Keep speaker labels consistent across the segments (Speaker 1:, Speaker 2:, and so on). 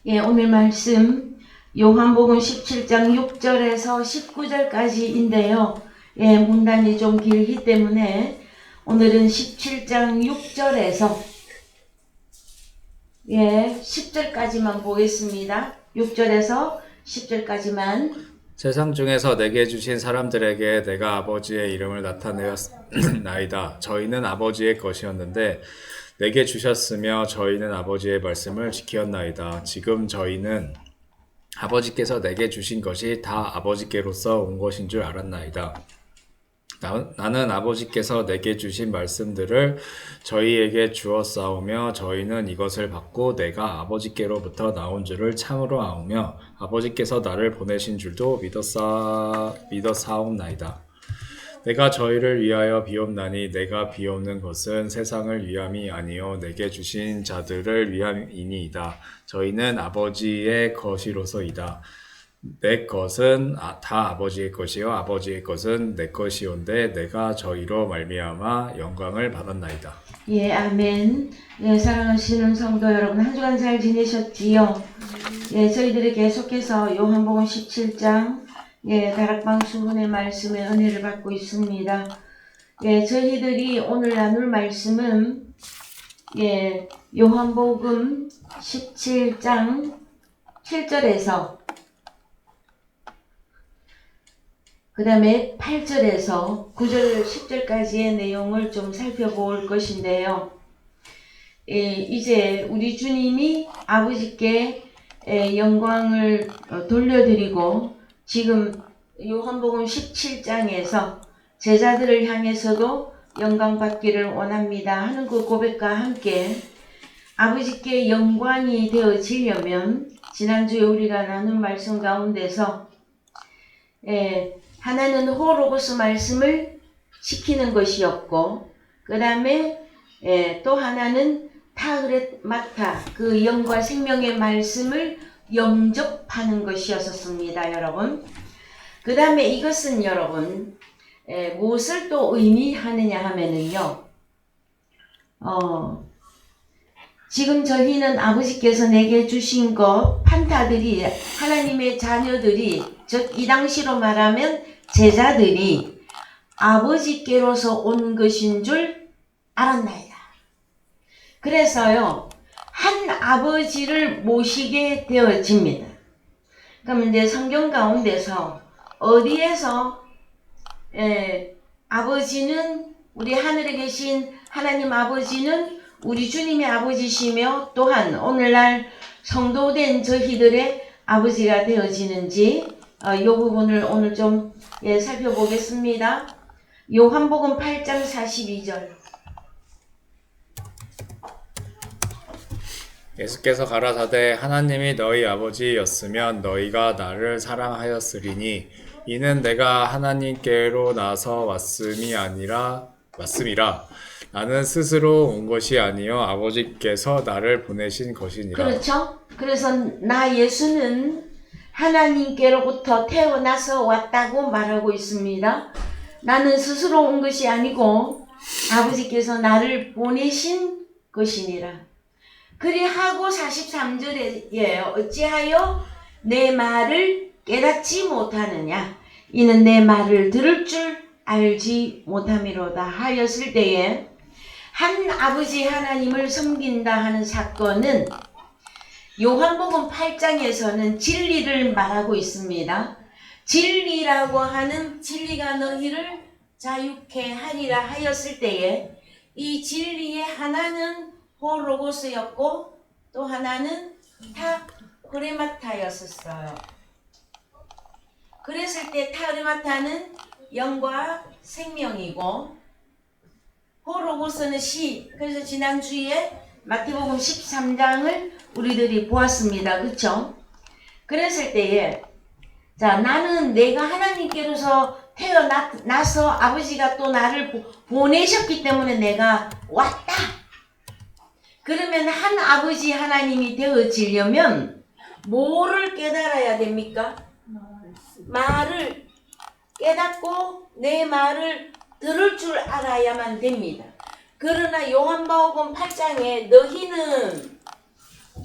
Speaker 1: 오늘 말씀 요한복음 17장 6절에서 19절까지인데요. 문단이 좀 길기 때문에 오늘은 17장 6절에서 10절까지만 보겠습니다. 6절에서 10절까지만.
Speaker 2: 세상 중에서 내게 주신 사람들에게 내가 아버지의 이름을 나타내었나이다. 저희는 아버지의 것이었는데 내게 주셨으며 저희는 아버지의 말씀을 지켰나이다. 지금 저희는 아버지께서 내게 주신 것이 다 아버지께로서 온 것인 줄 알았나이다. 나는 아버지께서 내게 주신 말씀들을 저희에게 주었사오며 저희는 이것을 받고 내가 아버지께로부터 나온 줄을 참으로 아오며 아버지께서 나를 보내신 줄도 믿어사옵나이다. 내가 저희를 위하여 비옵나니 내가 비옵는 것은 세상을 위함이 아니요 내게 주신 자들을 위함이니이다. 저희는 아버지의 것이로소이다. 내 것은 다 아버지의 것이요 아버지의 것은 내 것이온데 내가 저희로 말미암아 영광을 받았나이다.
Speaker 1: 아멘. 사랑하시는 성도 여러분, 한 주간 잘 지내셨지요? 저희들이 계속해서 요한복음 17장 다락방 수분의 말씀의 은혜를 받고 있습니다. 저희들이 오늘 나눌 말씀은 요한복음 17장 7절에서 그 다음에 8절에서 9절 10절까지의 내용을 좀 살펴볼 것인데요. 이제 우리 주님이 아버지께 영광을 돌려드리고 지금 요한복음 17장에서 제자들을 향해서도 영광 받기를 원합니다 하는 그 고백과 함께 아버지께 영광이 되어지려면 지난주에 우리가 나눈 말씀 가운데서 하나는 호로고스 말씀을 지키는 것이었고 그 다음에 또 하나는 타그렛마타 그 영과 생명의 말씀을 영접하는 것이었습니다. 여러분, 그 다음에 이것은 여러분 무엇을 또 의미하느냐 하면은요, 지금 저희는 아버지께서 내게 주신 것 판타들이 하나님의 자녀들이 즉 이 당시로 말하면 제자들이 아버지께로서 온 것인 줄 알았나이다. 그래서요 한 아버지를 모시게 되어집니다. 그럼 이제 성경 가운데서 어디에서 아버지는 우리 하늘에 계신 하나님 아버지는 우리 주님의 아버지시며 또한 오늘날 성도된 저희들의 아버지가 되어지는지 이 부분을 오늘 좀 살펴보겠습니다. 요한복음 8장 42절.
Speaker 2: 예수께서 가라사대 하나님이 너희 아버지였으면 너희가 나를 사랑하였으리니 이는 내가 하나님께로 나서 왔음이라. 나는 스스로 온 것이 아니요 아버지께서 나를 보내신 것이니라.
Speaker 1: 그렇죠? 그래서 나 예수는 하나님께로부터 태어나서 왔다고 말하고 있습니다. 나는 스스로 온 것이 아니고 아버지께서 나를 보내신 것이니라. 그리하고 43절에 어찌하여 내 말을 깨닫지 못하느냐 이는 내 말을 들을 줄 알지 못함이로다 하였을 때에 한 아버지 하나님을 섬긴다 하는 사건은 요한복음 8장에서는 진리를 말하고 있습니다. 진리라고 하는 진리가 너희를 자유케 하리라 하였을 때에 이 진리의 하나는 호로고스였고 또 하나는 타그레마타였었어요. 그랬을 때 타그레마타는 영과 생명이고 호로고스는 시. 그래서 지난주에 마태복음 13장을 우리들이 보았습니다. 그쵸? 그랬을 때에 자 나는 내가 하나님께로서 태어나서 아버지가 또 나를 보내셨기 때문에 내가 왔다. 그러면 한 아버지 하나님이 되어지려면 뭐를 깨달아야 됩니까? 말을 깨닫고 내 말을 들을 줄 알아야만 됩니다. 그러나 요한복음 8장에 너희는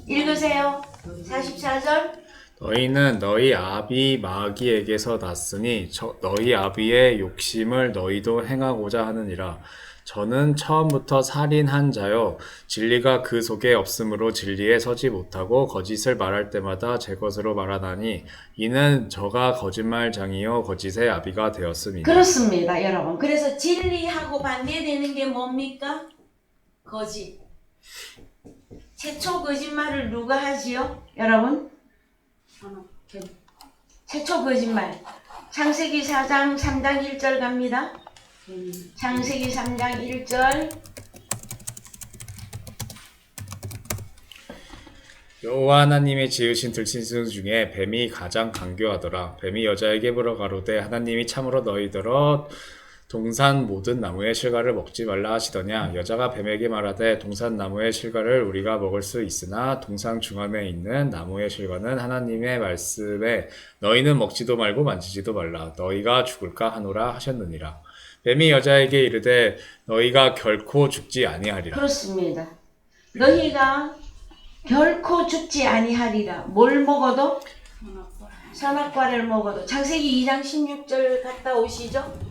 Speaker 1: 읽으세요. 44절.
Speaker 2: 너희는 너희 아비 마귀에게서 났으니 너희 아비의 욕심을 너희도 행하고자 하느니라. 저는 처음부터 살인한 자요 진리가 그 속에 없으므로 진리에 서지 못하고 거짓을 말할 때마다 제 것으로 말하나니 이는 저가 거짓말장이요 거짓의 아비가 되었음이니라.
Speaker 1: 그렇습니다, 여러분. 그래서 진리하고 반대되는 게 뭡니까? 거짓. 최초 거짓말을 누가 하지요? 여러분? 최초 거짓말. 창세기 4장 3장 1절 갑니다. 창세기 3장 1절.
Speaker 2: 여호와 하나님의 지으신 들짐승 중에 뱀이 가장 간교하더라. 뱀이 여자에게 물어 가로되 하나님이 참으로 너희더러 동산 모든 나무의 실과를 먹지 말라 하시더냐. 여자가 뱀에게 말하되 동산 나무의 실과를 우리가 먹을 수 있으나 동산 중앙에 있는 나무의 실과는 하나님의 말씀에 너희는 먹지도 말고 만지지도 말라. 너희가 죽을까 하노라 하셨느니라. 뱀이 여자에게 이르되 너희가 결코 죽지 아니하리라.
Speaker 1: 그렇습니다. 너희가 결코 죽지 아니하리라. 뭘 먹어도? 선악과를 먹어도. 창세기 2장 16절 갔다 오시죠.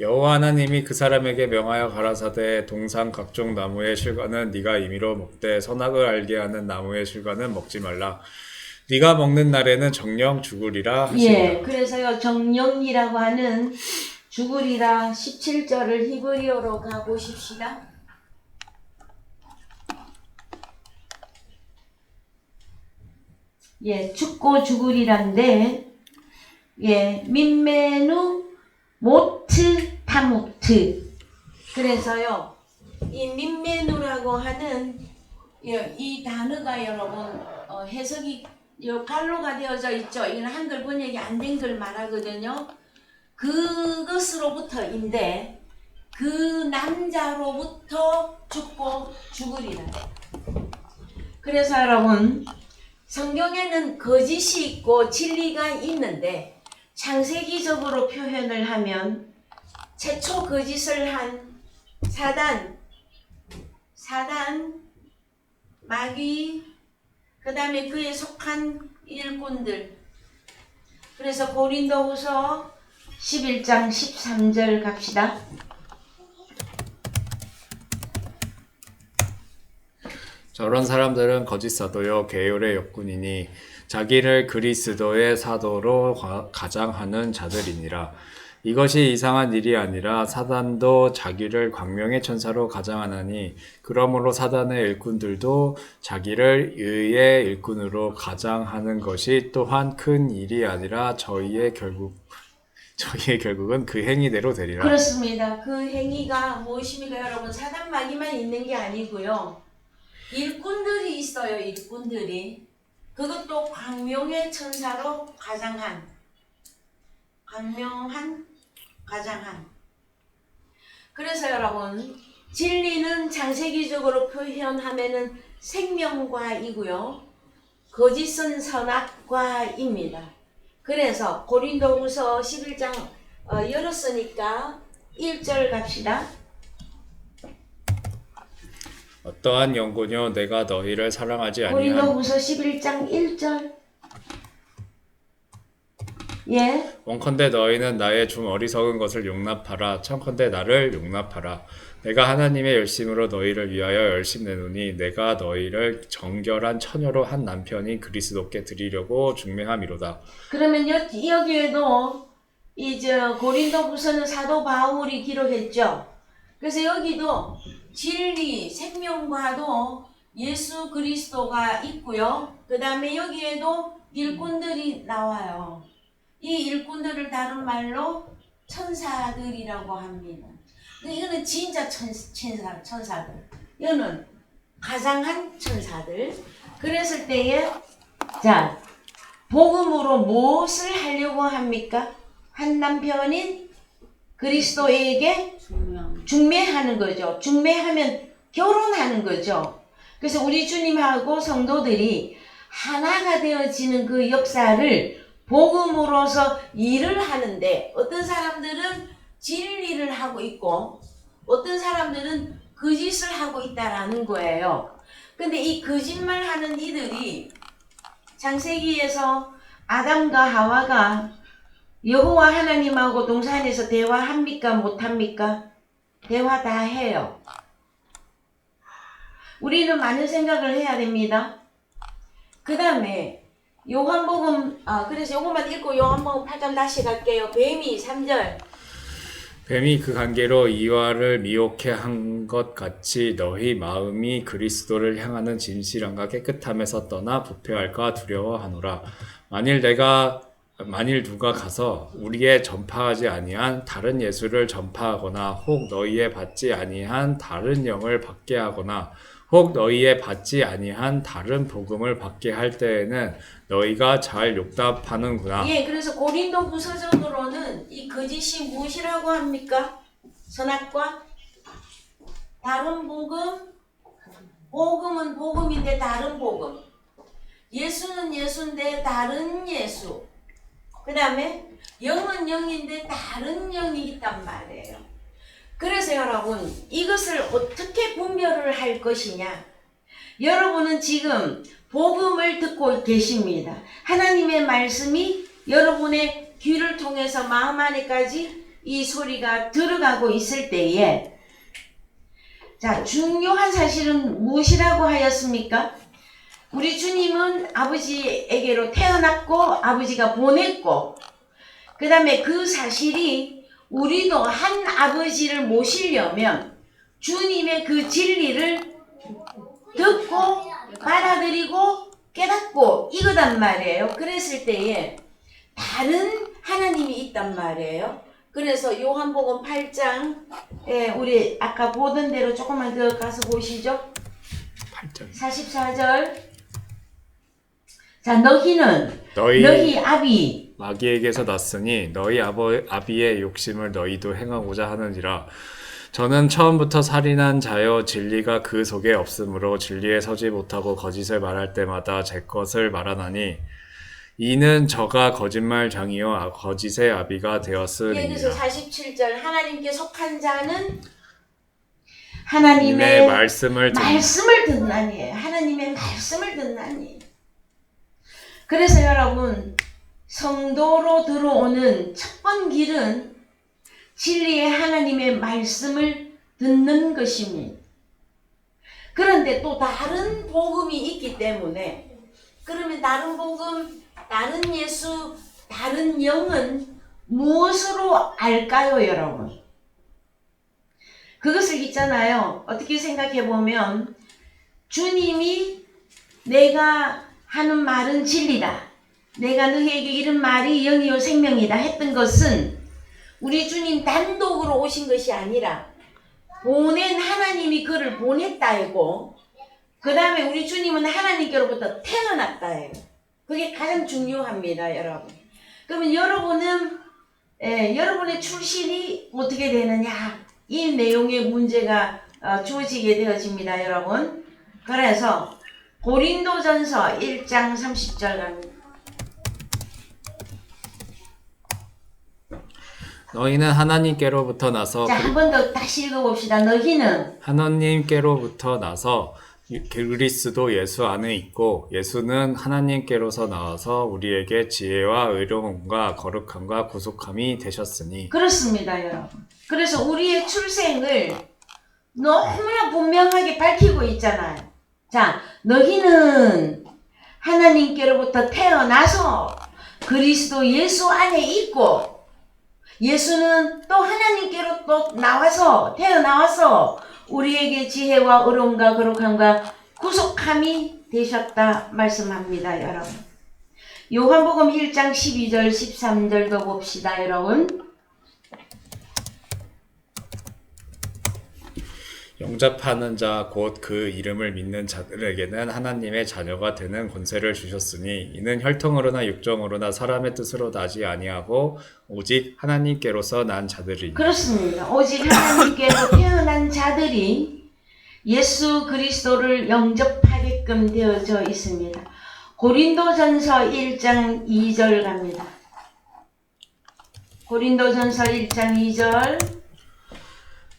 Speaker 2: 여호와 하나님이 그 사람에게 명하여 가라사대 동산 각종 나무의 실과는 네가 임의로 먹되 선악을 알게 하는 나무의 실과는 먹지 말라. 네가 먹는 날에는 정령 죽으리라 하시니라.
Speaker 1: 예, 그래서요 정령이라고 하는 죽으리라 17절을 히브리어로 가보십시다. 예, 죽고 죽으리란데, 예, 민메누 모트 타무트. 그래서요, 이 민메누라고 하는 이 단어가 여러분 해석이 갈로가 되어져 있죠. 이건 한글 번역이 안 된 걸 말하거든요. 그것으로부터인데 그 남자로부터 죽고 죽으리라. 그래서 여러분 성경에는 거짓이 있고 진리가 있는데 창세기적으로 표현을 하면 최초 거짓을 한 사단, 마귀, 그 다음에 그에 속한 일꾼들. 그래서 고린도후서 11장 13절 갑시다.
Speaker 2: 저런 사람들은 거짓 사도요 계율의 역군이니 자기를 그리스도의 사도로 가장하는 자들이니라. 이것이 이상한 일이 아니라 사단도 자기를 광명의 천사로 가장하나니 그러므로 사단의 일꾼들도 자기를 의의 일꾼으로 가장하는 것이 또한 큰 일이 아니라 저희의 결국은 그 행위대로 되리라.
Speaker 1: 그렇습니다. 그 행위가 무엇입니까 여러분? 사단 마귀만 있는 게 아니고요. 일꾼들이 있어요. 일꾼들이. 그것도 광명의 천사로 가장한. 그래서 여러분 진리는 창세기적으로 표현하면은 생명과이고요. 거짓은 선악과입니다. 그래서 고린도후서 11장 열었으니까 1절 갑시다.
Speaker 2: 어떠한 영혼이요 내가 너희를 사랑하지 아니한
Speaker 1: 고린도후서 11장 1절. 예.
Speaker 2: 원컨대 너희는 나의 좀 어리석은 것을 용납하라. 청컨대 나를 용납하라. 내가 하나님의 열심으로 너희를 위하여 열심 내노니 내가 너희를 정결한 처녀로 한 남편인 그리스도께 드리려고 중매함이로다.
Speaker 1: 그러면 여기에도 이제 고린도후서는 사도 바울이 기록했죠. 그래서 여기도 진리, 생명과도 예수 그리스도가 있고요. 그 다음에 여기에도 일꾼들이 나와요. 이 일꾼들을 다른 말로 천사들이라고 합니다. 이거는 진짜 천사들. 이거는 가장한 천사들. 그랬을 때에 자 복음으로 무엇을 하려고 합니까? 한 남편인 그리스도에게 중매하는 거죠. 중매하면 결혼하는 거죠. 그래서 우리 주님하고 성도들이 하나가 되어지는 그 역사를 복음으로서 일을 하는데 어떤 사람들은 진리를 하고 있고 어떤 사람들은 거짓을 하고 있다라는 거예요. 근데 이 거짓말하는 이들이 창세기에서 아담과 하와가 여호와 하나님하고 동산에서 대화합니까? 못합니까? 대화 다 해요. 우리는 많은 생각을 해야 됩니다. 그 다음에 요한복음, 그래서 요것만 읽고 요한복음 8장 다시 갈게요. 뱀이 3절.
Speaker 2: 뱀이 그 관계로 이와를 미혹해 한 것 같이 너희 마음이 그리스도를 향하는 진실함과 깨끗함에서 떠나 부패할까 두려워하노라. 만일 누가 가서 우리의 전파하지 아니한 다른 예수를 전파하거나 혹 너희의 받지 아니한 다른 영을 받게 하거나 혹 너희의 받지 아니한 다른 복음을 받게 할 때에는 너희가 잘 용답하는구나.
Speaker 1: 예, 그래서 고린도 후서적으로는 이 거짓이 무엇이라고 합니까? 선악과 다른 복음, 복음은 복음인데 다른 복음, 예수는 예수인데 다른 예수, 그 다음에 영은 영인데 다른 영이 있단 말이에요. 그래서 여러분, 이것을 어떻게 분별을 할 것이냐? 여러분은 지금 복음을 듣고 계십니다. 하나님의 말씀이 여러분의 귀를 통해서 마음 안에까지 이 소리가 들어가고 있을 때에, 자, 중요한 사실은 무엇이라고 하였습니까? 우리 주님은 아버지에게로 태어났고 아버지가 보냈고, 그 다음에 그 사실이 우리도 한 아버지를 모시려면 주님의 그 진리를 듣고 받아들이고 깨닫고 이거단 말이에요. 그랬을 때에 다른 하나님이 있단 말이에요. 그래서 요한복음 8장, 우리 아까 보던 대로 조금만 더 가서 보시죠.
Speaker 2: 8장
Speaker 1: 44절. 자, 너희는
Speaker 2: 너희
Speaker 1: 너희 아비
Speaker 2: 마귀에게서 났으니 너희 아비의 욕심을 너희도 행하고자 하느니라. 저는 처음부터 살인한 자여 진리가 그 속에 없으므로 진리에 서지 못하고 거짓을 말할 때마다 제 것을 말하나니 이는 저가 거짓말장이요 거짓의 아비가 되었으리니라.
Speaker 1: 그래서 47절 하나님께 속한 자는 하나님의
Speaker 2: 말씀을
Speaker 1: 듣나니, 하나님의 말씀을 듣나니. 그래서 여러분, 성도로 들어오는 첫 번 길은 진리의 하나님의 말씀을 듣는 것입니다. 그런데 또 다른 복음이 있기 때문에, 그러면 다른 복음, 다른 예수, 다른 영은 무엇으로 알까요, 여러분? 그것을 있잖아요. 어떻게 생각해 보면 주님이 내가 하는 말은 진리다, 내가 너희에게 이런 말이 영이요 생명이다 했던 것은 우리 주님 단독으로 오신 것이 아니라 보낸 하나님이 그를 보냈다 해고, 그 다음에 우리 주님은 하나님께로부터 태어났다 해요. 그게 가장 중요합니다, 여러분. 그러면 여러분은 여러분의 출신이 어떻게 되느냐, 이 내용의 문제가 주어지게 되어집니다, 여러분. 그래서 고린도전서 1장 30절 갑니다.
Speaker 2: 너희는 하나님께로부터 나서
Speaker 1: 자, 한 번 더 다시 읽어봅시다. 너희는
Speaker 2: 하나님께로부터 나서 그리스도 예수 안에 있고 예수는 하나님께로서 나와서 우리에게 지혜와 의로움과 거룩함과 구속함이 되셨으니.
Speaker 1: 그렇습니다, 여러분. 그래서 우리의 출생을 너무나 분명하게 밝히고 있잖아요. 자, 너희는 하나님께로부터 태어나서 그리스도 예수 안에 있고, 예수는 또 하나님께로 또 태어나와서 우리에게 지혜와 의로움과 거룩함과 구속함이 되셨다 말씀합니다, 여러분. 요한복음 1장 12절 13절도 봅시다, 여러분.
Speaker 2: 영접하는 자 곧 그 이름을 믿는 자들에게는 하나님의 자녀가 되는 권세를 주셨으니 이는 혈통으로나 육정으로나 사람의 뜻으로 나지 아니하고 오직 하나님께로서 난 자들이니.
Speaker 1: 그렇습니다. 오직 하나님께로 태어난 자들이 예수 그리스도를 영접하게끔 되어져 있습니다. 고린도전서 1장 2절 갑니다. 고린도전서 1장 2절.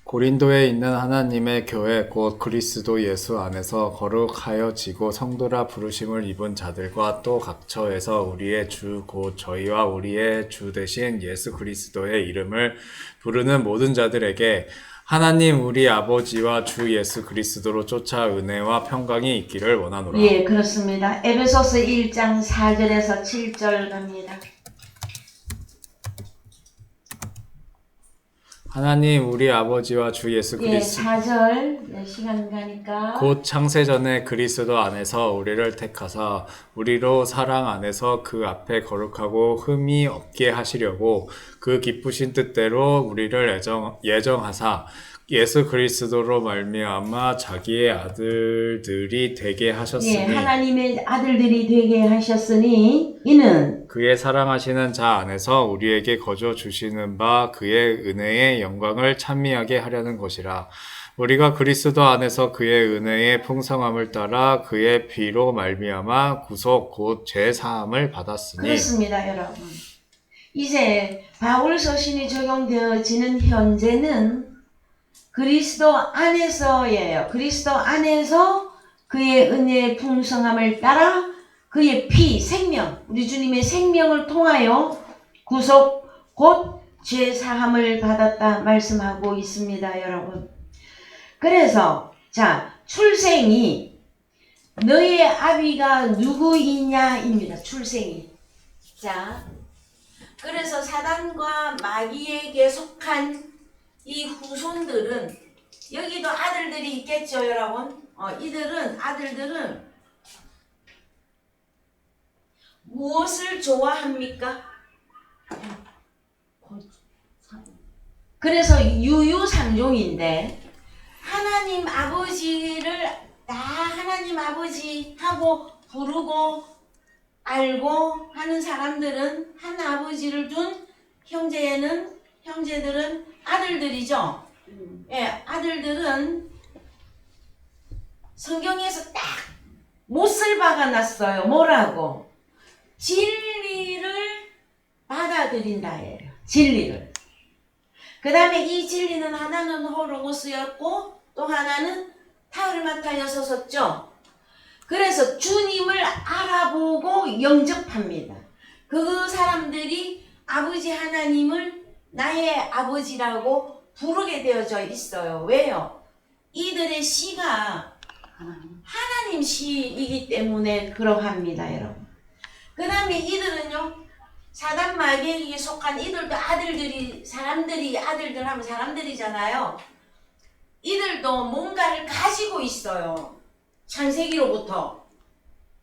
Speaker 2: 고린도에 있는 하나님의 교회 곧 그리스도 예수 안에서 거룩하여지고 성도라 부르심을 입은 자들과 또 각처에서 우리의 주 곧 저희와 우리의 주 되신 예수 그리스도의 이름을 부르는 모든 자들에게 하나님 우리 아버지와 주 예수 그리스도로 쫓아 은혜와 평강이 있기를 원하노라.
Speaker 1: 예, 그렇습니다. 에베소서 1장 4절에서 7절 갑니다.
Speaker 2: 하나님 우리 아버지와 주 예수
Speaker 1: 예,
Speaker 2: 그리스도
Speaker 1: 4절. 네, 시간 가니까.
Speaker 2: 곧 창세전에 그리스도 안에서 우리를 택하사 우리로 사랑 안에서 그 앞에 거룩하고 흠이 없게 하시려고 그 기쁘신 뜻대로 우리를 예정하사 예수 그리스도로 말미암아 자기의 아들들이 되게 하셨으니
Speaker 1: 예, 하나님의 아들들이 되게 하셨으니 이는
Speaker 2: 그의 사랑하시는 자 안에서 우리에게 거저 주시는 바 그의 은혜의 영광을 찬미하게 하려는 것이라. 우리가 그리스도 안에서 그의 은혜의 풍성함을 따라 그의 피로 말미암아 구속 곧 죄 사함을 받았으니.
Speaker 1: 그렇습니다, 여러분. 이제 바울 서신이 적용되어지는 현재는 그리스도 안에서예요. 그리스도 안에서 그의 은혜의 풍성함을 따라 그의 피, 생명, 우리 주님의 생명을 통하여 구속 곧 죄 사함을 받았다 말씀하고 있습니다, 여러분. 그래서 자, 출생이 너의 아비가 누구이냐입니다. 출생이. 자, 그래서 사단과 마귀에게 속한 이 후손들은 여기도 아들들이 있겠죠, 여러분. 아들들은 무엇을 좋아합니까? 그래서 유유상종인데 하나님 아버지를 다 하나님 아버지 하고 부르고 알고 하는 사람들은 한 아버지를 둔 형제들은 아들들이죠. 예, 아들들은 성경에서 딱 못을 박아놨어요. 뭐라고? 진리를 받아들인다예요. 진리를. 그 다음에 이 진리는 하나는 호로고스였고 또 하나는 타울마타여서 섰죠. 그래서 주님을 알아보고 영접합니다. 그 사람들이 아버지 하나님을 나의 아버지라고 부르게 되어져 있어요. 왜요? 이들의 시가 하나님 시이기 때문에 그러합니다, 여러분. 그 다음에 이들은요, 사단 마귀에게 속한 이들도 사람들이 아들들 하면 사람들이잖아요. 이들도 뭔가를 가지고 있어요. 창세기로부터.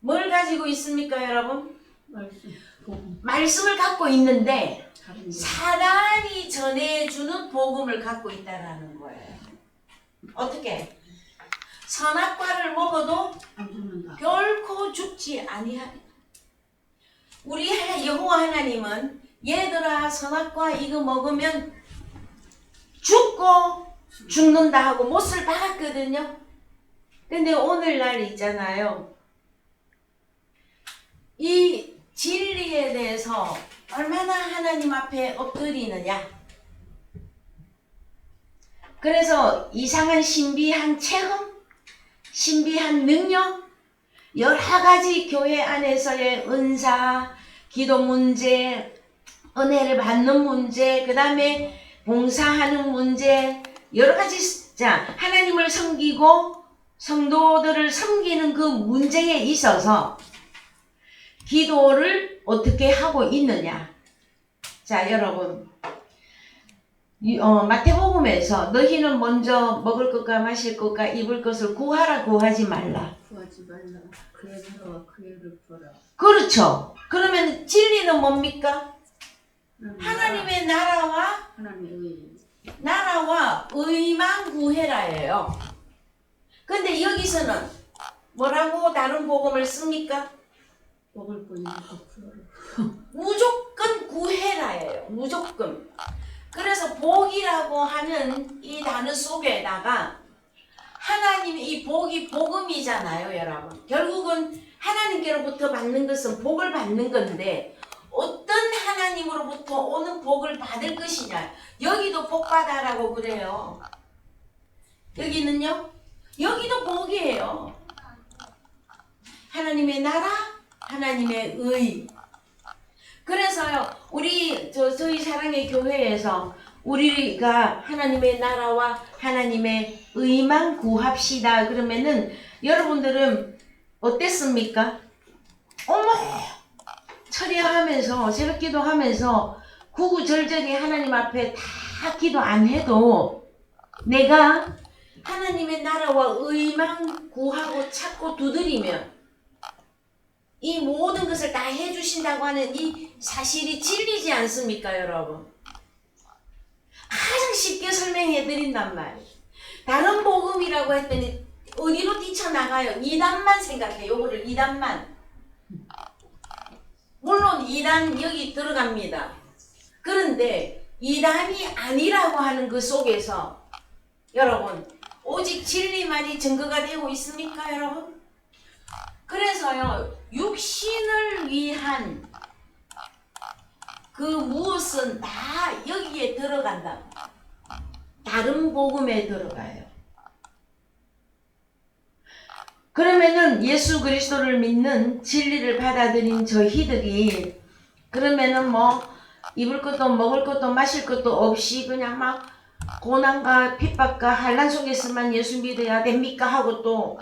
Speaker 1: 뭘 가지고 있습니까, 여러분? 말씀을 갖고 있는데 사단이 전해주는 복음을 갖고 있다라는 거예요. 어떻게? 선악과를 먹어도 결코 죽지 아니하리라. 우리 여호와 하나님은 얘들아 선악과 이거 먹으면 죽고 죽는다 하고 못을 박았거든요. 근데 오늘날 있잖아요. 이 진리에 대해서 얼마나 하나님 앞에 엎드리느냐. 그래서 이상한 신비한 체험, 신비한 능력, 여러 가지 교회 안에서의 은사, 기도 문제, 은혜를 받는 문제, 그 다음에 봉사하는 문제, 여러 가지, 자, 하나님을 섬기고 성도들을 섬기는 그 문제에 있어서 기도를 어떻게 하고 있느냐. 자, 여러분. 마태복음에서 너희는 먼저 먹을 것과 마실 것과 입을 것을 구하라 구하지 말라.
Speaker 3: 구하지 말라. 그의 나라와 그의 의를 구하라.
Speaker 1: 그렇죠. 그러면 진리는 뭡니까? 하나님의 나라와 나라와 의만 구해라예요. 근데 여기서는 뭐라고 다른 복음을 씁니까?
Speaker 3: 먹을 거 있는 거 구하라.
Speaker 1: 무조건 구해라예요. 무조건. 그래서 복이라고 하는 이 단어 속에다가 하나님 이 복이 복음이잖아요, 여러분. 결국은 하나님께로부터 받는 것은 복을 받는 건데 어떤 하나님으로부터 오는 복을 받을 것이냐. 여기도 복 받아라고 그래요. 여기는요? 여기도 복이에요. 하나님의 나라, 하나님의 의. 그래서요, 저희 사랑의 교회에서 우리가 하나님의 나라와 하나님의 의만 구합시다. 그러면은 여러분들은 어땠습니까? 어머! 철야하면서, 새벽 기도하면서 구구절절히 하나님 앞에 다 기도 안 해도 내가 하나님의 나라와 의만 구하고 찾고 두드리면 이 모든 것을 다 해주신다고 하는 이 사실이 진리지 않습니까, 여러분? 가장 쉽게 설명해 드린단 말이에요. 다른 복음이라고 했더니 어디로 뛰쳐나가요? 2단만 생각해. 요거를 2단만. 물론 2단 여기 들어갑니다. 그런데 2단이 아니라고 하는 그 속에서 여러분 오직 진리만이 증거가 되고 있습니까, 여러분? 그래서요, 육신을 위한 그 무엇은 다 여기에 들어간다. 다른 복음에 들어가요. 그러면은 예수 그리스도를 믿는 진리를 받아들인 저희들이 그러면은 뭐 입을 것도 먹을 것도 마실 것도 없이 그냥 막 고난과 핍박과 환난 속에서만 예수 믿어야 됩니까 하고 또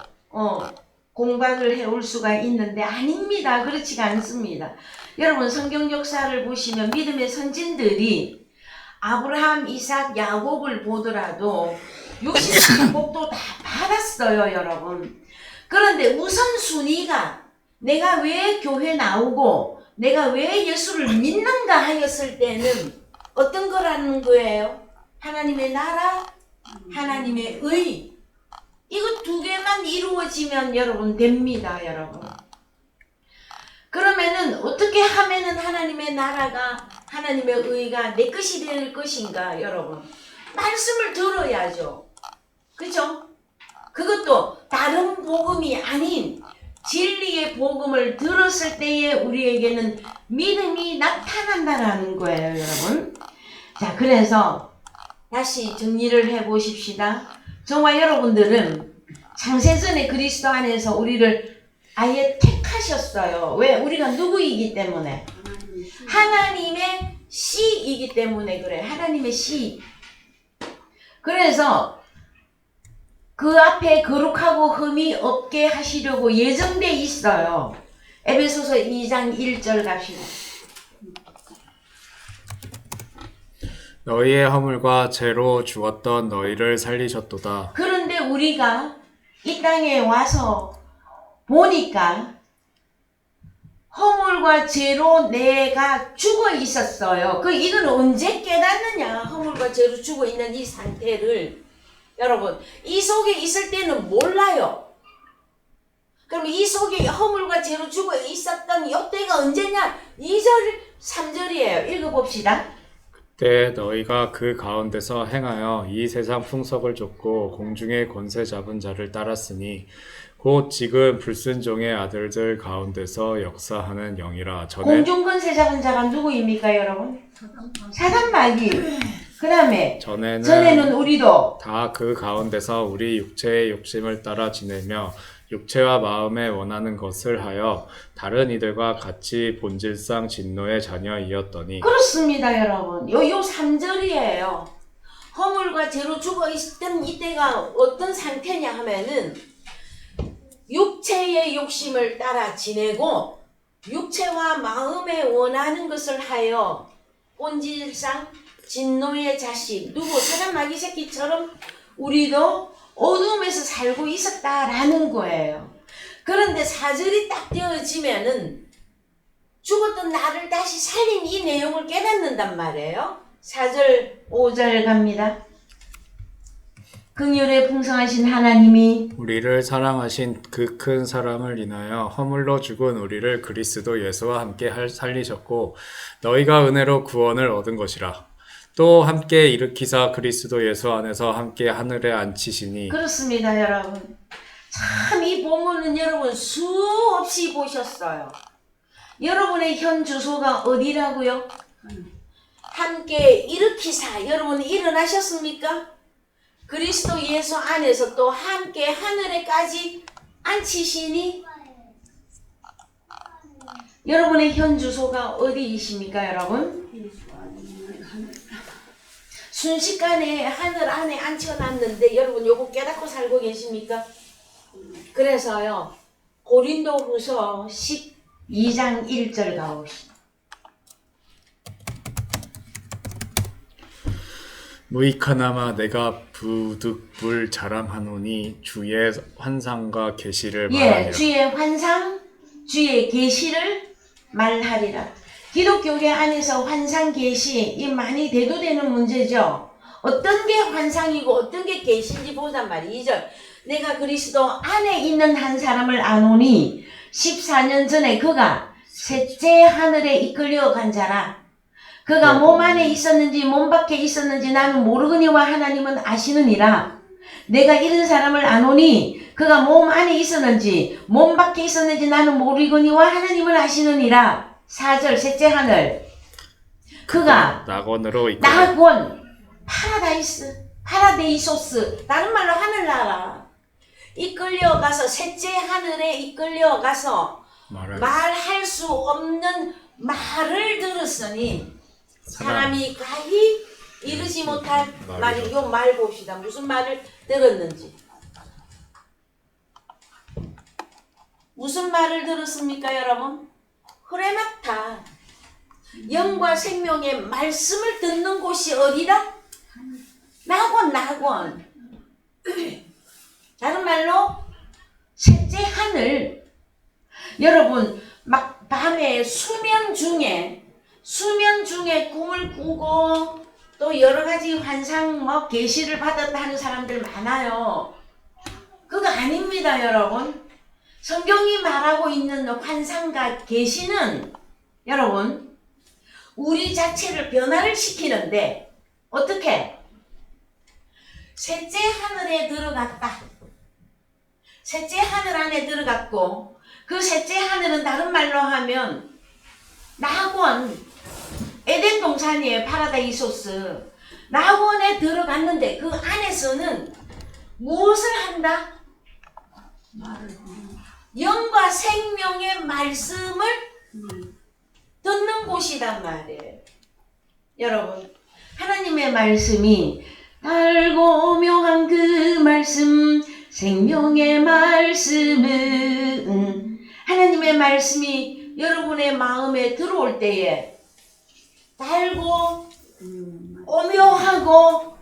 Speaker 1: 공박을 해올 수가 있는데 아닙니다. 그렇지가 않습니다. 여러분 성경 역사를 보시면 믿음의 선진들이 아브라함, 이삭, 야곱을 보더라도 육신의 복도 다 받았어요, 여러분. 그런데 우선순위가 내가 왜 교회 나오고 내가 왜 예수를 믿는가 하였을 때는 어떤 거라는 거예요? 하나님의 나라, 하나님의 의. 이거 두 개만 이루어지면 여러분 됩니다, 여러분. 그러면은 어떻게 하면은 하나님의 나라가 하나님의 의가 내 것이 될 것인가, 여러분? 말씀을 들어야죠. 그죠? 그것도 다른 복음이 아닌 진리의 복음을 들었을 때에 우리에게는 믿음이 나타난다라는 거예요, 여러분. 자, 그래서 다시 정리를 해보십시다. 정말 여러분들은 창세전에 그리스도 안에서 우리를 아예 택하셨어요. 왜? 우리가 누구이기 때문에? 하나님의 씨이기 때문에 그래. 하나님의 씨. 그래서 그 앞에 거룩하고 흠이 없게 하시려고 예정돼 있어요. 에베소서 2장 1절 갑시다.
Speaker 2: 너희의 허물과 죄로 죽었던 너희를 살리셨도다.
Speaker 1: 그런데 우리가 이 땅에 와서 보니까 허물과 죄로 내가 죽어 있었어요. 이건 언제 깨닫느냐? 허물과 죄로 죽어 있는 이 상태를. 여러분, 이 속에 있을 때는 몰라요. 그럼 이 속에 허물과 죄로 죽어 있었던 이때가 언제냐? 2절, 3절이에요. 읽어봅시다.
Speaker 2: 그때 너희가 그 가운데서 행하여 이 세상 풍속을 쫓고 공중의 권세 잡은 자를 따랐으니 곧 지금 불순종의 아들들 가운데서 역사하는 영이라.
Speaker 1: 공중 권세 잡은 자가 누구입니까, 여러분? 사단 마귀. 그 다음에 전에는 우리도
Speaker 2: 다 그 가운데서 우리 육체의 욕심을 따라 지내며 육체와 마음에 원하는 것을 하여 다른 이들과 같이 본질상 진노의 자녀이었더니.
Speaker 1: 그렇습니다, 여러분. 요 3절이에요. 허물과 죄로 죽어 있던 이때가 어떤 상태냐 하면은 육체의 욕심을 따라 지내고 육체와 마음에 원하는 것을 하여 본질상 진노의 자식, 누구 사단 마귀 새끼처럼 우리도 어둠에서 살고 있었다라는 거예요. 그런데 4절이 딱 되어지면은 죽었던 나를 다시 살린 이 내용을 깨닫는단 말이에요. 4절, 5절 갑니다. 긍휼에 풍성하신 하나님이
Speaker 2: 우리를 사랑하신 그 큰 사랑을 인하여 허물로 죽은 우리를 그리스도 예수와 함께 살리셨고 너희가 은혜로 구원을 얻은 것이라. 또 함께 일으키사 그리스도 예수 안에서 함께 하늘에 앉히시니.
Speaker 1: 그렇습니다, 여러분. 참 이 본문은 여러분 수없이 보셨어요. 여러분의 현 주소가 어디라고요? 함께 일으키사. 여러분 일어나셨습니까? 그리스도 예수 안에서 또 함께 하늘에까지 앉히시니 여러분의 현 주소가 어디이십니까 여러분? 순식간에 하늘 안에 앉혀놨는데 여러분 요거 깨닫고 살고 계십니까? 그래서요 고린도후서 12장 1절 가봅시다.
Speaker 2: 무익하나마 내가 부득불 자랑하노니 주의 환상과 계시를 말하니라.
Speaker 1: 주의 환상, 주의 계시를 말하리라. 기독교계 안에서 환상, 계시 이 많이 대두되는 문제죠. 어떤 게 환상이고 어떤 게 계시인지 보단 말이죠. 내가 그리스도 안에 있는 한 사람을 아노니 14년 전에 그가 셋째 하늘에 이끌려 간 자라. 그가 몸 안에 있었는지 몸 밖에 있었는지 나는 모르거니와 하나님은 아시느니라. 내가 이런 사람을 아노니 그가 몸 안에 있었는지 몸 밖에 있었는지 나는 모르거니와 하나님은 아시느니라. 4절 셋째 하늘. 그가
Speaker 2: 낙원으로 이끌려
Speaker 1: 낙원 파라데이소스 다른 말로 하늘나라 이끌려가서 셋째 하늘에 이끌려가서 말할 수 없는 말을 들었으니 사람이 가히 이르지 못할 말이 요 말 봅시다. 무슨 말을 들었는지. 무슨 말을 들었습니까 여러분? 흐레마타 영과 생명의 말씀을 듣는 곳이 어디다? 낙원 다른 말로 셋째 하늘. 여러분 막 밤에 수면 중에 꿈을 꾸고 또 여러 가지 환상 계시를 받았다 하는 사람들 많아요. 그거 아닙니다 여러분. 성경이 말하고 있는 환상과 계시는 여러분 우리 자체를 변화를 시키는데 어떻게? 셋째 하늘에 들어갔다. 셋째 하늘 안에 들어갔고 그 셋째 하늘은 다른 말로 하면 낙원 에덴 동산이에요. 파라다이소스. 낙원에 들어갔는데 그 안에서는 무엇을 한다? 영과 생명의 말씀을 듣는 곳이란 말이에요. 여러분 하나님의 말씀이 달고 묘한 그 말씀 생명의 말씀은 하나님의 말씀이 여러분의 마음에 들어올 때에 달고 오묘하고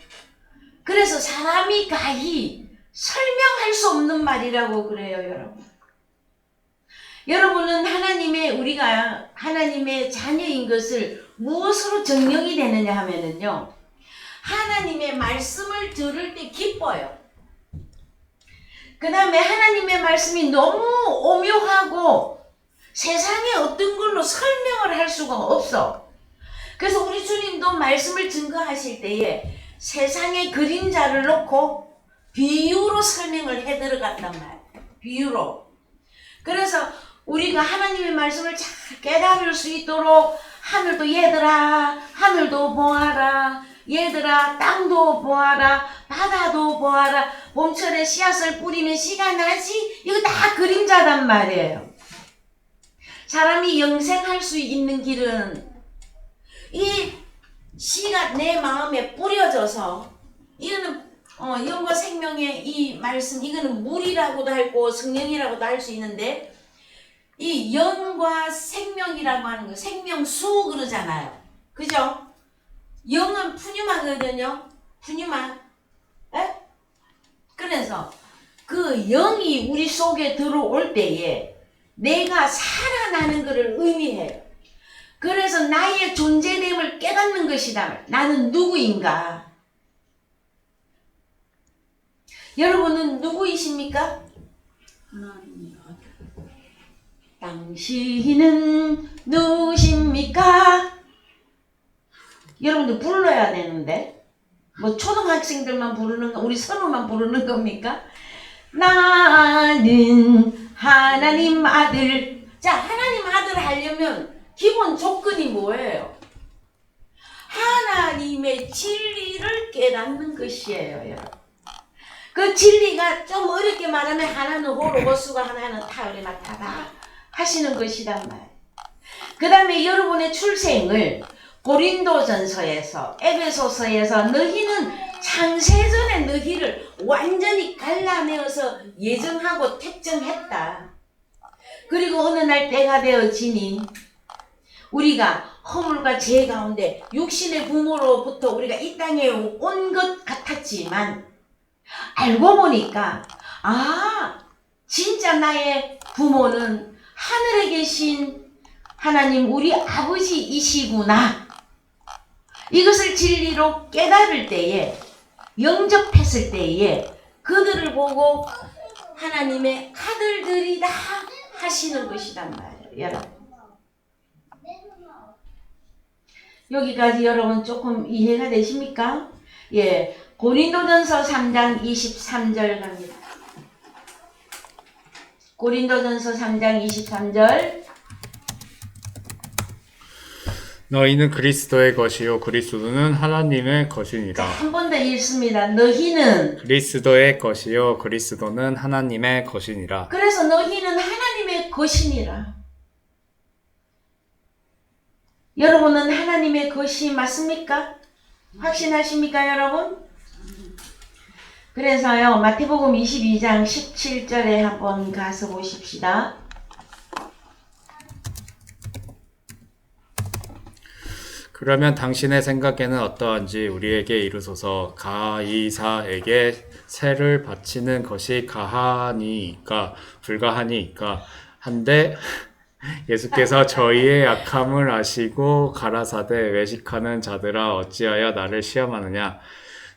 Speaker 1: 그래서 사람이 가히 설명할 수 없는 말이라고 그래요 여러분. 여러분은 우리가 하나님의 자녀인 것을 무엇으로 증명이 되느냐 하면은요 하나님의 말씀을 들을 때 기뻐요. 그 다음에 하나님의 말씀이 너무 오묘하고 세상에 어떤 걸로 설명을 할 수가 없어. 그래서 우리 주님도 말씀을 증거하실 때에 세상의 그림자를 놓고 비유로 설명을 해 들어갔단 말이에요. 비유로. 그래서 우리가 하나님의 말씀을 잘 깨달을 수 있도록 하늘도 얘들아 하늘도 보아라. 얘들아 땅도 보아라. 바다도 보아라. 봄철에 씨앗을 뿌리면 씨가 나지. 이거 다 그림자단 말이에요. 사람이 영생할 수 있는 길은 이 씨가 내 마음에 뿌려져서 이거는 영과 생명의 이 말씀 이거는 물이라고도 하고 성령이라고도 할 수 있는데 이 영과 생명이라고 하는 거 생명수 그러잖아요. 그죠? 영은 푸뉴마거든요. 푸뉴마. 에? 그래서 그 영이 우리 속에 들어올 때에 내가 살아나는 것을 의미해요. 그래서 나의 존재됨을 깨닫는 것이다. 나는 누구인가? 여러분은 누구이십니까?
Speaker 3: 하나님의 아들.
Speaker 1: 당신은 누구십니까? 여러분들 불러야 되는데 뭐 초등학생들만 부르는 거 우리 선우만 부르는 겁니까? 나는 하나님 아들. 자, 하나님 아들 하려면 기본 조건이 뭐예요? 하나님의 진리를 깨닫는 것이에요. 여러분. 그 진리가 좀 어렵게 말하면 하나는 호로고스가 하나는 타우리마타다 하시는 것이란 말. 그 다음에 여러분의 출생을 고린도전서에서 에베소서에서 너희는 창세전에 너희를 완전히 갈라내어서 예정하고 택정했다. 그리고 어느 날 때가 되어지니 우리가 허물과 죄 가운데 육신의 부모로부터 우리가 이 땅에 온 것 같았지만 알고 보니까 진짜 나의 부모는 하늘에 계신 하나님 우리 아버지이시구나. 이것을 진리로 깨달을 때에 영접했을 때에 그들을 보고 하나님의 아들들이다 하시는 것이란 말이에요. 여러분 여기까지 여러분 조금 이해가 되십니까? 예, 고린도전서 3장 23절 갑니다. 고린도전서 3장 23절
Speaker 2: 너희는 그리스도의 것이요 그리스도는 하나님의 것이니라.
Speaker 1: 한 번 더 읽습니다. 너희는
Speaker 2: 그리스도의 것이요 그리스도는 하나님의 것이니라.
Speaker 1: 그래서 너희는 하나님의 것이니라. 여러분은 하나님의 것이 맞습니까? 확신하십니까 여러분? 그래서요 마태복음 22장 17절에 한번 가서 보십시다.
Speaker 2: 그러면 당신의 생각에는 어떠한지 우리에게 이르소서. 가이사에게 세를 바치는 것이 가하니이까 불가하니이까 한데 예수께서 저희의 약함을 아시고 가라사대 외식하는 자들아 어찌하여 나를 시험하느냐.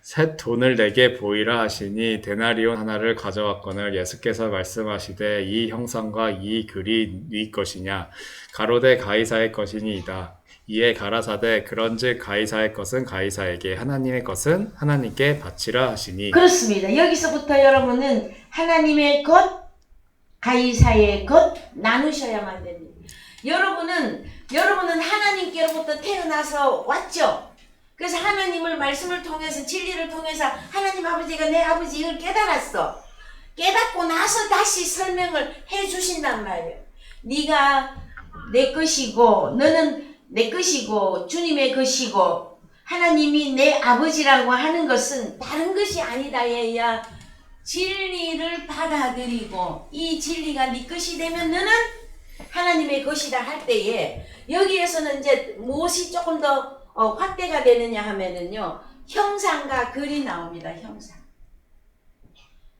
Speaker 2: 새 돈을 내게 보이라 하시니 데나리온 하나를 가져왔거늘 예수께서 말씀하시되 이 형상과 이 글이 네 것이냐. 가로되 가이사의 것이니이다. 이에 가라사대 그런즉 가이사의 것은 가이사에게 하나님의 것은 하나님께 바치라 하시니.
Speaker 1: 그렇습니다. 여기서부터 여러분은 하나님의 것 가이사의 것 나누셔야만 됩니다. 여러분은 하나님께로부터 태어나서 왔죠. 그래서 하나님을 말씀을 통해서 진리를 통해서 하나님 아버지가 내 아버지 이걸 깨달았어. 깨닫고 나서 다시 설명을 해 주신단 말이에요. 네가 내 것이고 너는 내 것이고 주님의 것이고 하나님이 내 아버지라고 하는 것은 다른 것이 아니다 얘야. 진리를 받아들이고 이 진리가 네 것이 되면 너는 하나님의 것이다 할 때에 여기에서는 이제 무엇이 조금 더 확대가 되느냐 하면은요 형상과 글이 나옵니다.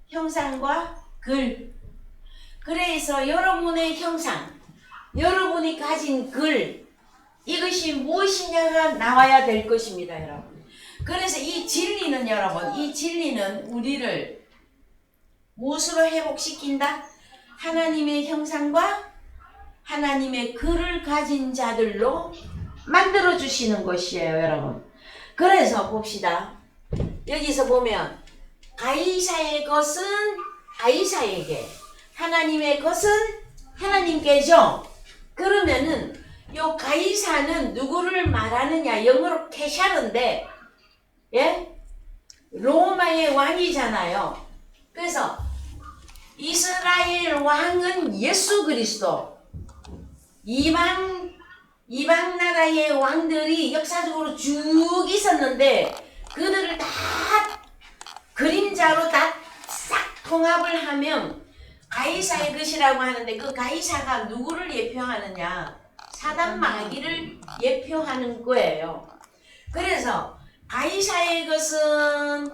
Speaker 1: 형상과 글. 그래서 여러분의 형상, 여러분이 가진 글 이것이 무엇이냐가 나와야 될 것입니다, 여러분. 그래서 이 진리는 여러분, 이 진리는 우리를 무엇으로 회복시킨다? 하나님의 형상과 하나님의 글을 가진 자들로 만들어 주시는 것이에요, 여러분. 그래서 봅시다. 여기서 보면 가이사의 것은 가이사에게, 하나님의 것은 하나님께죠. 그러면은 요 가이사는 누구를 말하느냐? 영어로 케샤르인데, 예? 로마의 왕이잖아요. 그래서 이스라엘 왕은 예수 그리스도. 이방 나라의 왕들이 역사적으로 쭉 있었는데 그들을 다 그림자로 다 싹 통합을 하면 가이사의 것이라고 하는데 그 가이사가 누구를 예표하느냐? 사단 마귀를 예표하는 거예요. 그래서 가이사의 것은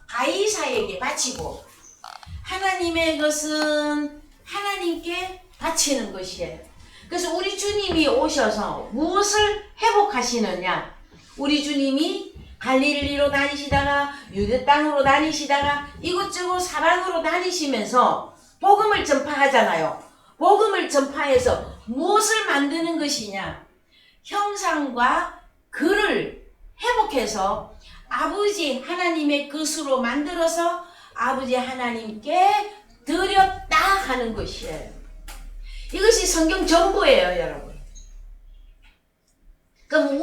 Speaker 1: 가이사에게 바치고 하나님의 것은 하나님께 바치는 것이에요. 그래서 우리 주님이 오셔서 무엇을 회복하시느냐? 우리 주님이 갈릴리로 다니시다가 유대 땅으로 다니시다가 이곳저곳 사방으로 다니시면서 복음을 전파하잖아요. 복음을 전파해서 무엇을 만드는 것이냐? 형상과 글을 회복해서 아버지 하나님의 것으로 만들어서 아버지 하나님께 드렸다 하는 것이에요. 이것이 성경 전부예요, 여러분. 그럼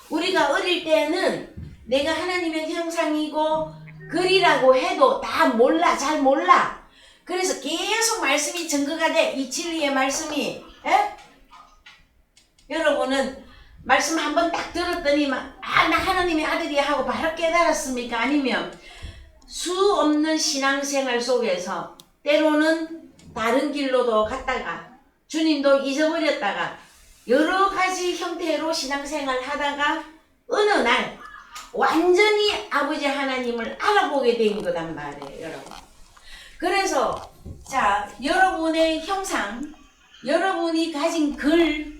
Speaker 1: 우리가 어릴 때는 내가 하나님의 형상이고 글이라고 해도 다 몰라. 잘 몰라. 그래서 계속 말씀이 증거가 돼. 이 진리의 말씀이. 에? 여러분은 말씀 한번 딱 들었더니만 나 하나님의 아들이야 하고 바로 깨달았습니까? 아니면 수 없는 신앙생활 속에서 때로는 다른 길로도 갔다가 주님도 잊어버렸다가 여러 가지 형태로 신앙생활 하다가 어느 날 완전히 아버지 하나님을 알아보게 된 거단 말이에요, 여러분. 그래서 자, 여러분의 형상, 여러분이 가진 글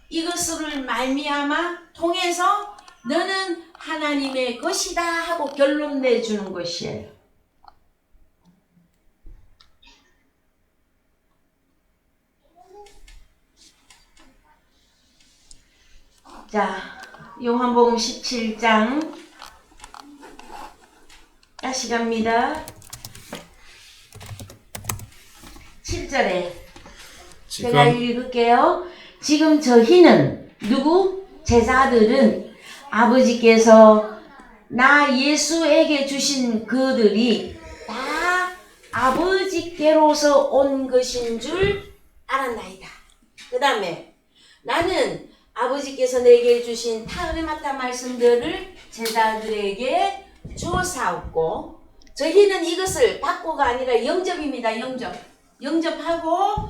Speaker 1: 이것을 말미암아 통해서 너는 하나님의 것이다 하고 결론 내주는 것이에요. 자, 요한복음 17장 다시 갑니다. 7절에 제가 읽을게요. 지금 저희는 누구? 제자들은 아버지께서 나 예수에게 주신 그들이 다 아버지께로서 온 것인 줄 알았나이다. 그 다음에 나는 아버지께서 내게 주신 타르마타 말씀들을 제자들에게 주었사옵고 저희는 이것을 받고가 아니라 영접입니다. 영접하고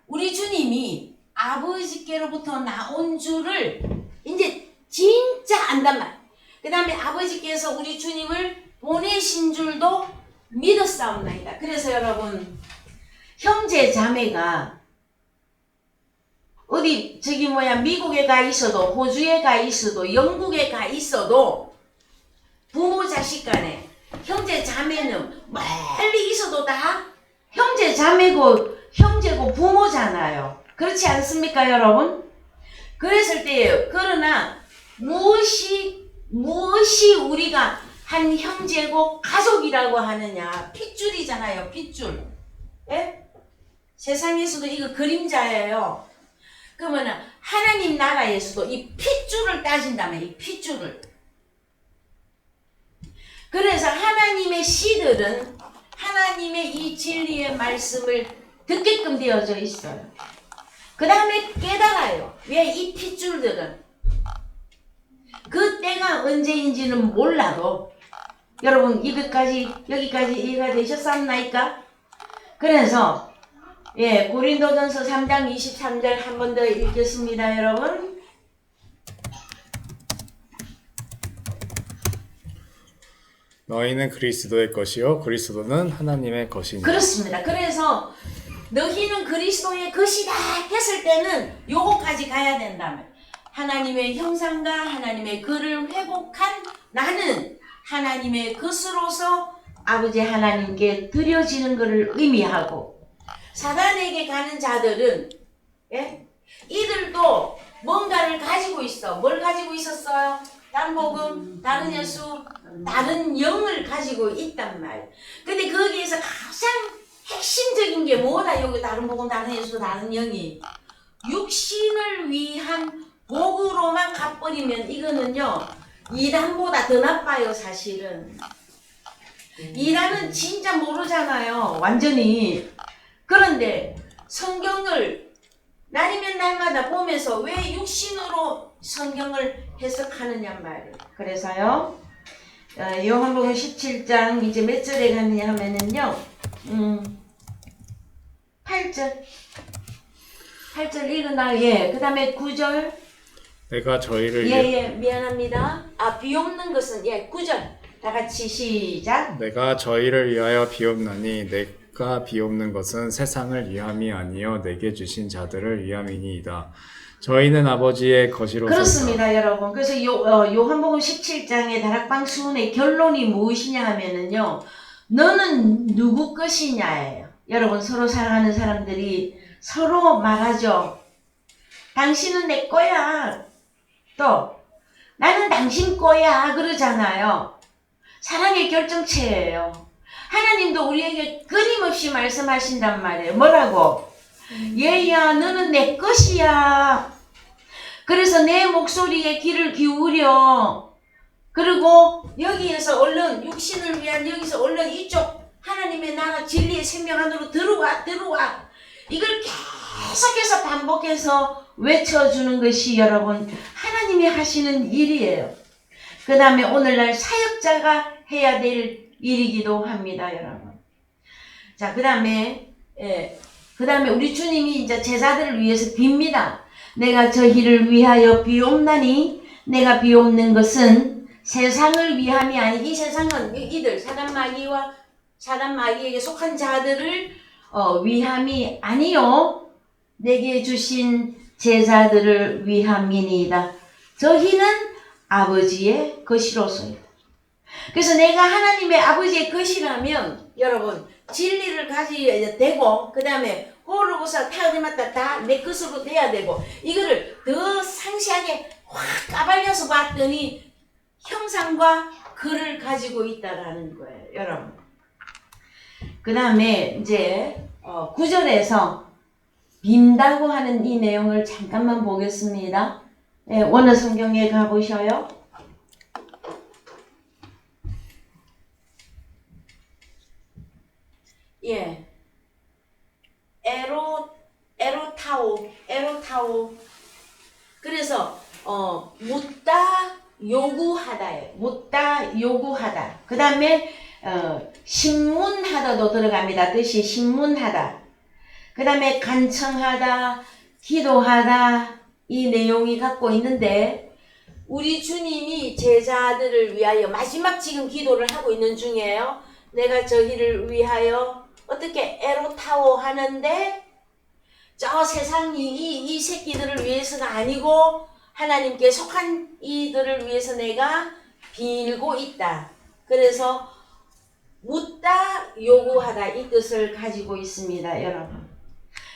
Speaker 1: 우리 주님이 아버지께로부터 나온 줄을 이제 진짜 안단 말. 그 다음에 아버지께서 우리 주님을 보내신 줄도 믿었사옵나이다. 그래서 여러분 형제 자매가 어디 미국에 가 있어도 호주에 가 있어도 영국에 가 있어도 부모 자식 간에 형제 자매는 멀리 있어도 다 형제 자매고 형제고 부모잖아요. 그렇지 않습니까, 여러분? 그랬을 때예요. 그러나 무엇이 우리가 한 형제고 가족이라고 하느냐? 핏줄이잖아요, 핏줄. 예? 세상에서도 이거 그림자예요. 그러면 하나님 나라에서도 이 핏줄을 따진다면 이 핏줄을. 그래서 하나님의 씨들은 하나님의 이 진리의 말씀을 듣게끔 되어져 있어요. 그 다음에 깨달아요. 왜 이 핏줄들은 그 때가 언제인지는 몰라도 여러분 여기까지 이해가 되셨습니까? 그래서 고린도전서 3장 23절 한 번 더 읽겠습니다, 여러분.
Speaker 2: 너희는 그리스도의 것이요 그리스도는 하나님의 것이니.
Speaker 1: 그렇습니다. 그래서 너희는 그리스도의 것이다 했을 때는 요거까지 가야 된다면 하나님의 형상과 하나님의 글을 회복한 나는 하나님의 것으로서 아버지 하나님께 드려지는 것을 의미하고 사단에게 가는 자들은 이들도 뭔가를 가지고 있어. 뭘 가지고 있었어요? 다른 복음, 다른 예수, 다른 영을 가지고 있단 말이에요. 근데 거기에서 가장 핵심적인 게 뭐다? 여기 다른 복음, 다른 예수, 다른 영이 육신을 위한 복으로만 가버리면 이거는요 이단보다 더 나빠요. 사실은 이단은 진짜 모르잖아요, 완전히. 그런데 성경을 날이면 날마다 보면서 왜 육신으로 성경을 해석하느냐 말이에요. 그래서요 요한복음 17장 이제 몇 절에 가느냐 하면은요 8절 읽으나 그 다음에 9절
Speaker 2: 내가 저희를
Speaker 1: 미안합니다. 비옵는 것은 9절 다 같이 시작.
Speaker 2: 내가 저희를 위하여 비옵나니 내가 비옵는 것은 세상을 위함이 아니요 내게 주신 자들을 위함이니이다. 저희는 아버지의 것이로서.
Speaker 1: 그렇습니다, 여러분. 그래서 요한복음 17장의 다락방 수훈의 결론이 무엇이냐 하면은요 너는 누구 것이냐예요. 여러분, 서로 사랑하는 사람들이 서로 말하죠. 당신은 내 거야. 또 나는 당신 거야 그러잖아요. 사랑의 결정체예요. 하나님도 우리에게 끊임없이 말씀하신단 말이에요. 뭐라고? 얘야 너는 내 것이야. 그래서 내 목소리에 귀를 기울여. 그리고 여기에서 얼른 육신을 위한 여기서 얼른 이쪽 하나님의 나라 진리의 생명 안으로 들어와 이걸 계속해서 반복해서 외쳐주는 것이 여러분 하나님이 하시는 일이에요. 그 다음에 오늘날 사역자가 해야 될 일이기도 합니다, 여러분. 자, 그 다음에 우리 주님이 이제 제자들을 위해서 빕니다. 내가 저희를 위하여 비옵나니 내가 비옵는 것은 세상을 위함이 아니 이 세상은 이들 사단 마귀에게 속한 자들을 위함이 아니요 내게 주신 제자들을 위함이니이다. 저희는 아버지의 것이로소이다. 그래서 내가 하나님의 아버지의 것이라면 여러분 진리를 가져야 되고 그 다음에 호르고사 타우리마다 다 내 것으로 돼야 되고 이거를 더 상세하게 확 까발려서 봤더니 형상과 글을 가지고 있다라는 거예요, 여러분. 그 다음에 이제 9절에서 빈다고 하는 이 내용을 잠깐만 보겠습니다. 원어 성경에 가보셔요. 예. 에로타오. 그래서 묻다 요구하다예요. 묻다 요구하다. 그 다음에 신문하다도 들어갑니다. 뜻이 신문하다. 그 다음에 간청하다, 기도하다 이 내용이 갖고 있는데 우리 주님이 제자들을 위하여 마지막 지금 기도를 하고 있는 중이에요. 내가 저희를 위하여 어떻게 에로타오 하는데 저 세상이 이 새끼들을 위해서가 아니고 하나님께 속한 이들을 위해서 내가 빌고 있다. 그래서 묻다 요구하다 이 뜻을 가지고 있습니다, 여러분.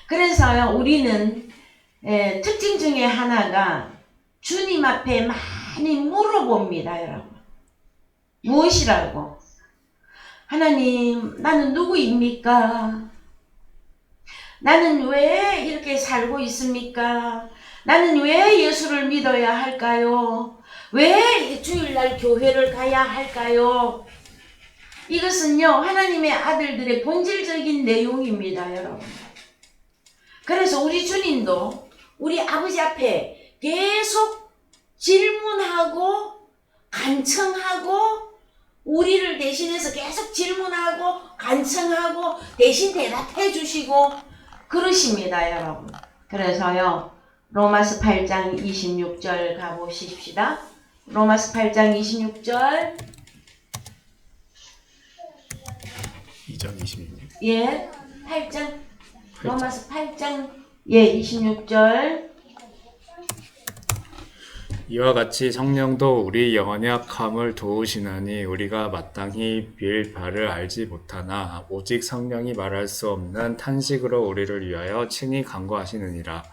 Speaker 1: 그래서요 우리는 특징 중에 하나가 주님 앞에 많이 물어봅니다, 여러분. 무엇이라고? 하나님, 나는 누구입니까? 나는 왜 이렇게 살고 있습니까? 나는 왜 예수를 믿어야 할까요? 왜 주일날 교회를 가야 할까요? 이것은요 하나님의 아들들의 본질적인 내용입니다, 여러분. 그래서 우리 주님도 우리 아버지 앞에 계속 질문하고 간청하고 우리를 대신해서 계속 질문하고 간청하고 대신 대답해 주시고 그러십니다, 여러분. 그래서요 로마서 8장 26절 가보십시다. 로마서 8장 26절
Speaker 2: 2장 26절.
Speaker 1: 예, 8장 로마서 8장 26절
Speaker 2: 이와 같이 성령도 우리 연약함을 도우시나니 우리가 마땅히 빌 바를 알지 못하나 오직 성령이 말할 수 없는 탄식으로 우리를 위하여 친히 간구하시느니라.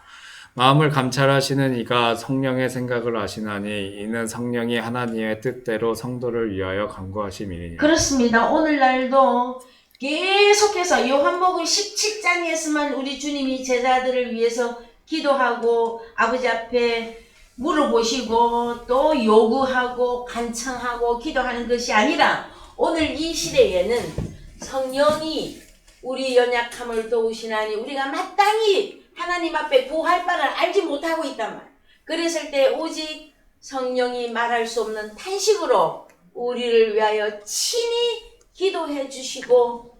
Speaker 2: 마음을 감찰하시는 이가 성령의 생각을 아시나니 이는 성령이 하나님의 뜻대로 성도를 위하여 간구하심이니라.
Speaker 1: 그렇습니다. 오늘날도 계속해서 요한복음 17장에서만 우리 주님이 제자들을 위해서 기도하고 아버지 앞에 물어보시고 또 요구하고 간청하고 기도하는 것이 아니라 오늘 이 시대에는 성령이 우리 연약함을 도우시나니 우리가 마땅히 하나님 앞에 구할 바를 알지 못하고 있단 말. 그랬을 때 오직 성령이 말할 수 없는 탄식으로 우리를 위하여 친히 기도해 주시고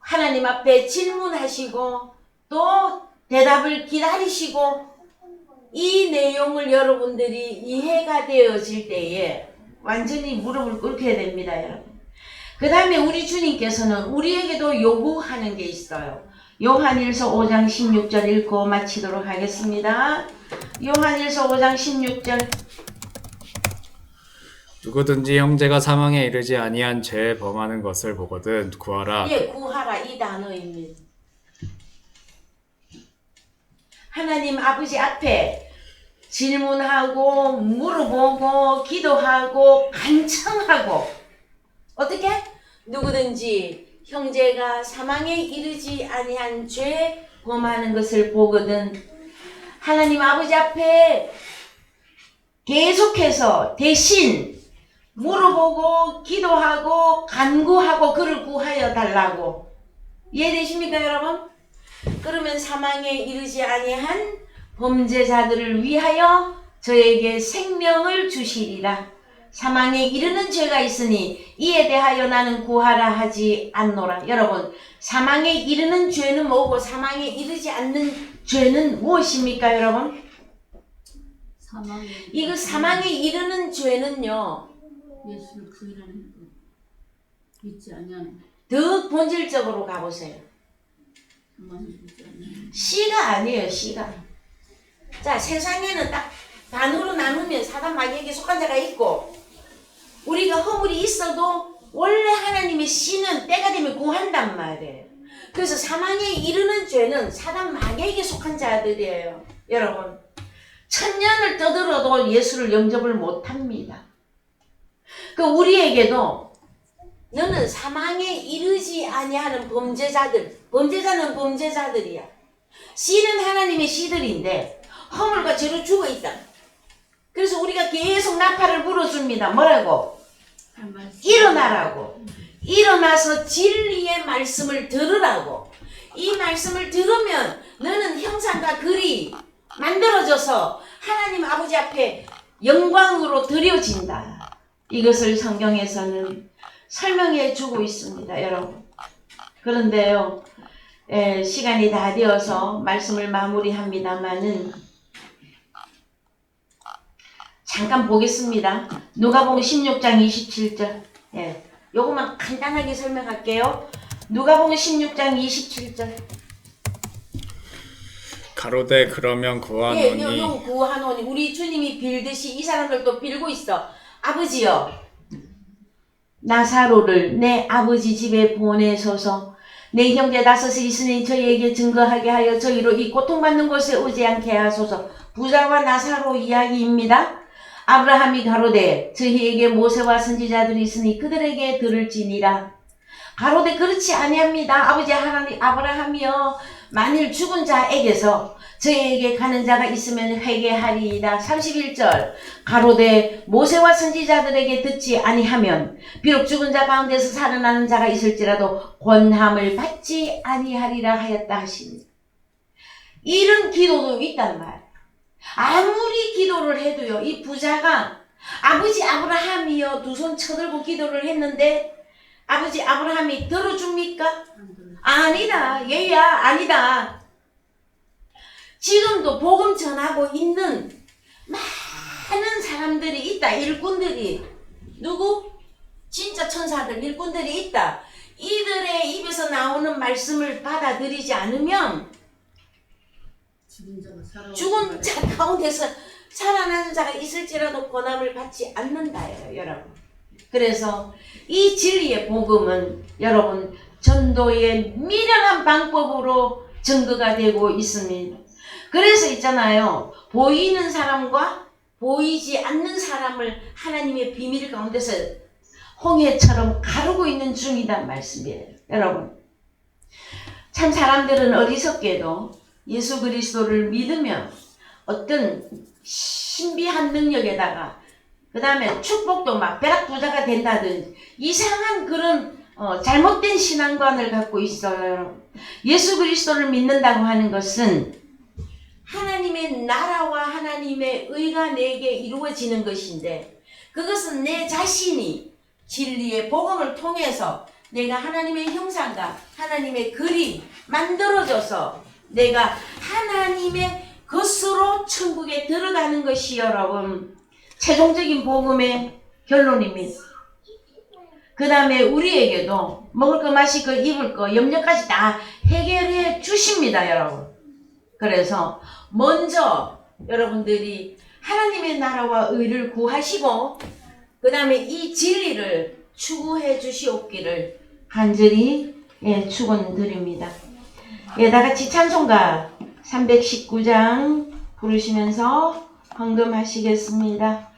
Speaker 1: 하나님 앞에 질문하시고 또 대답을 기다리시고 이 내용을 여러분들이 이해가 되어질 때에 완전히 무릎을 꿇게 됩니다, 여러분. 그 다음에 우리 주님께서는 우리에게도 요구하는 게 있어요. 요한일서 5장 16절 읽고 마치도록 하겠습니다. 요한일서 5장 16절
Speaker 2: 누구든지 형제가 사망에 이르지 아니한 죄 범하는 것을 보거든 구하라.
Speaker 1: 예, 구하라 이 단어입니다. 하나님 아버지 앞에 질문하고 물어보고 기도하고 간청하고 어떻게? 누구든지 형제가 사망에 이르지 아니한 죄 범하는 것을 보거든 하나님 아버지 앞에 계속해서 대신 물어보고 기도하고 간구하고 그를 구하여 달라고. 이해되십니까 여러분? 그러면 사망에 이르지 아니한 범죄자들을 위하여 저에게 생명을 주시리라. 사망에 이르는 죄가 있으니 이에 대하여 나는 구하라 하지 않노라. 여러분, 사망에 이르는 죄는 뭐고 사망에 이르지 않는 죄는 무엇입니까 여러분?
Speaker 3: 사망에
Speaker 1: 이거 사망에 이르는 죄는요,
Speaker 3: 예수를 부인하는 것 믿지 아니하는
Speaker 1: 더 본질적으로 가보세요.
Speaker 3: 그만을 믿지 아니하는
Speaker 1: 씨가 아니에요, 씨가. 자, 세상에는 딱 반으로 나누면 사단 마귀에게 속한 자가 있고, 우리가 허물이 있어도 원래 하나님의 씨는 때가 되면 구한단 말이에요. 그래서 사망에 이르는 죄는 사단 마귀에게 속한 자들이에요. 여러분, 천년을 떠들어도 예수를 영접을 못합니다. 그 우리에게도 너는 사망에 이르지 아니하는 범죄자는 범죄자들이야. 씨는 하나님의 씨들인데 허물과 죄로 죽어있다. 그래서 우리가 계속 나팔을 불어줍니다. 뭐라고? 일어나라고. 일어나서 진리의 말씀을 들으라고. 이 말씀을 들으면 너는 형상과 글이 만들어져서 하나님 아버지 앞에 영광으로 드려진다. 이것을 성경에서는 설명해 주고 있습니다, 여러분. 그런데요, 시간이 다 되어서 말씀을 마무리합니다마는 잠깐 보겠습니다. 누가복음 16장 27절. 요것만 간단하게 설명할게요. 누가복음 16장 27절.
Speaker 2: 가로되 그러면 구하노니
Speaker 1: 요 구하노니. 우리 주님이 빌듯이 이 사람들도 빌고 있어. 아버지여, 나사로를 내 아버지 집에 보내소서. 내 형제 다섯이 있으니 저희에게 증거하게 하여 저희로 이 고통받는 곳에 오지 않게 하소서. 부자와 나사로 이야기입니다. 아브라함이 가로되 저희에게 모세와 선지자들이 있으니 그들에게 들을지니라. 가로되 그렇지 아니합니다. 아버지 하나님 아브라함이여, 만일 죽은 자에게서 저희에게 가는 자가 있으면 회개하리이다. 31절. 가로되 모세와 선지자들에게 듣지 아니하면 비록 죽은 자 가운데서 살아나는 자가 있을지라도 권함을 받지 아니하리라 하였다 하십니다. 이런 기도도 있단 말이에요. 아무리 기도를 해도요, 이 부자가 아버지 아브라함이여 두 손 쳐들고 기도를 했는데 아버지 아브라함이 들어줍니까? 아니다. 얘야 아니다. 지금도 복음 전하고 있는 많은 사람들이 있다. 일꾼들이. 누구? 진짜 천사들, 일꾼들이 있다. 이들의 입에서 나오는 말씀을 받아들이지 않으면 죽은 자 가운데서 살아나는 자가 있을지라도 권함을 받지 않는다예요, 여러분. 그래서 이 진리의 복음은 여러분 전도의 미련한 방법으로 증거가 되고 있습니다. 그래서 있잖아요, 보이는 사람과 보이지 않는 사람을 하나님의 비밀 가운데서 홍해처럼 가르고 있는 중이란 말씀이에요, 여러분. 참 사람들은 어리석게도 예수 그리스도를 믿으면 어떤 신비한 능력에다가 그 다음에 축복도 막 벼락부자가 된다든지 이상한 그런 잘못된 신앙관을 갖고 있어요. 예수 그리스도를 믿는다고 하는 것은 하나님의 나라와 하나님의 의가 내게 이루어지는 것인데, 그것은 내 자신이 진리의 복음을 통해서 내가 하나님의 형상과 하나님의 글이 만들어져서 내가 하나님의 것으로 천국에 들어가는 것이 여러분 최종적인 복음의 결론입니다. 그 다음에 우리에게도 먹을 거 마실 거 입을 거 염려까지 다 해결해 주십니다, 여러분. 그래서 먼저 여러분들이 하나님의 나라와 의를 구하시고 그 다음에 이 진리를 추구해 주시옵기를 간절히 축원드립니다. 다같이 찬송가 319장 부르시면서 헌금하시겠습니다.